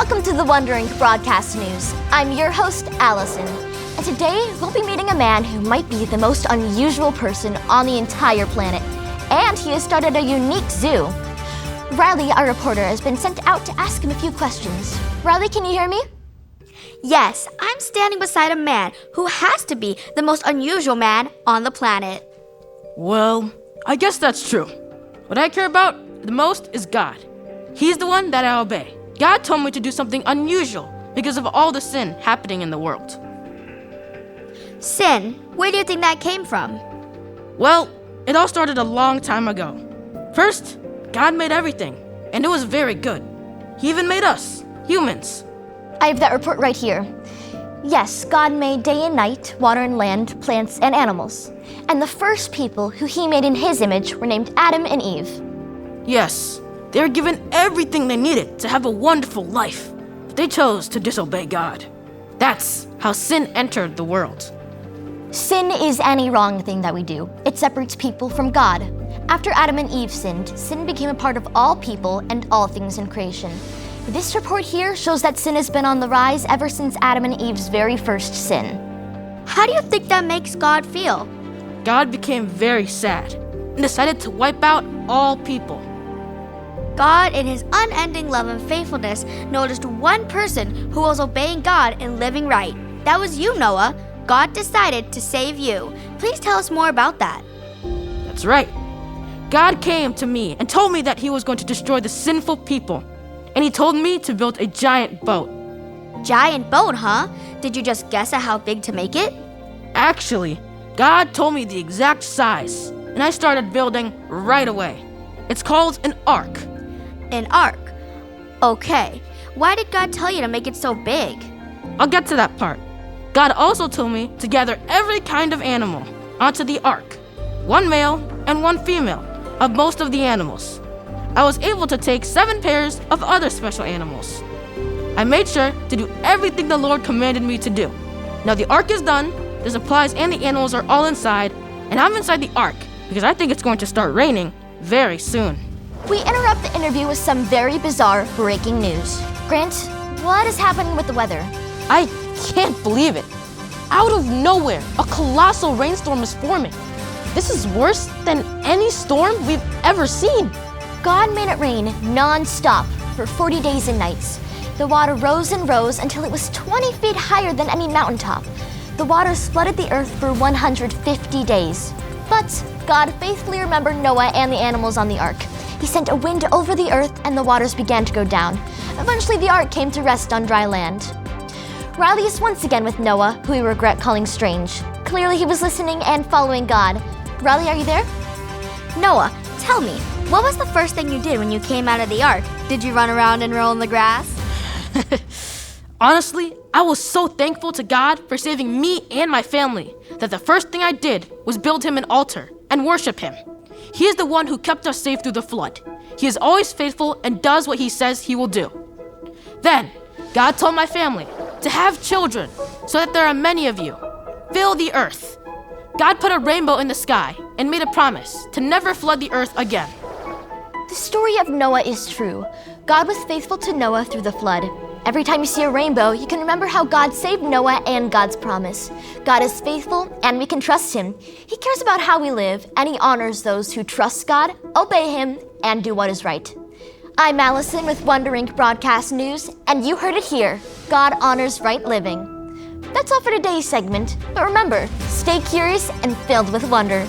Welcome to the Wondering Broadcast News. I'm your host, Allison, and today we'll be meeting a man who might be the most unusual person on the entire planet, and he has started a unique zoo. Riley, our reporter, has been sent out to ask him a few questions. Riley, can you hear me? Yes, I'm standing beside a man who has to be the most unusual man on the planet. Well, I guess that's true. What I care about the most is God. He's the one that I obey. God told me to do something unusual because of all the sin happening in the world. Sin? Where do you think that came from? Well, it all started a long time ago. First, God made everything, and it was very good. He even made us, humans. I have that report right here. Yes, God made day and night, water and land, plants and animals. And the first people who he made in his image were named Adam and Eve. Yes, they were given everything they needed to have a wonderful life, but they chose to disobey God. That's how sin entered the world. Sin is any wrong thing that we do. It separates people from God. After Adam and Eve sinned, sin became a part of all people and all things in creation. This report here shows that sin has been on the rise ever since Adam and Eve's very first sin. How do you think that makes God feel? God became very sad and decided to wipe out all people. God, in his unending love and faithfulness, noticed one person who was obeying God and living right. That was you, Noah. God decided to save you. Please tell us more about that. That's right. God came to me and told me that he was going to destroy the sinful people. And he told me to build a giant boat. Giant boat, huh? Did you just guess at how big to make it? Actually, God told me the exact size, and I started building right away. It's called an ark. An ark? Okay. Why did God tell you to make it so big? I'll get to that part. God also told me to gather every kind of animal onto the ark, one male and one female of most of the animals. I was able to take 7 pairs of other special animals. I made sure to do everything the Lord commanded me to do. Now the ark is done, the supplies and the animals are all inside, and I'm inside the ark because I think it's going to start raining very soon. We interrupt the interview with some very bizarre breaking news. Grant, what is happening with the weather? I can't believe it. Out of nowhere, a colossal rainstorm is forming. This is worse than any storm we've ever seen. God made it rain non-stop for 40 days and nights. The water rose and rose until it was 20 feet higher than any mountaintop. The waters flooded the earth for 150 days. But God faithfully remembered Noah and the animals on the ark. He sent a wind over the earth and the waters began to go down. Eventually the ark came to rest on dry land. Riley is once again with Noah, who we regret calling strange. Clearly he was listening and following God. Riley, are you there? Noah, tell me, what was the first thing you did when you came out of the ark? Did you run around and roll in the grass? Honestly, I was so thankful to God for saving me and my family that the first thing I did was build him an altar and worship him. He is the one who kept us safe through the flood. He is always faithful and does what he says he will do. Then, God told my family to have children so that there are many of you. Fill the earth. God put a rainbow in the sky and made a promise to never flood the earth again. The story of Noah is true. God was faithful to Noah through the flood. Every time you see a rainbow, you can remember how God saved Noah and God's promise. God is faithful and we can trust him. He cares about how we live and he honors those who trust God, obey him, and do what is right. I'm Allison with Wondering Broadcast News, and you heard it here. God honors right living. That's all for today's segment, but remember, stay curious and filled with wonder.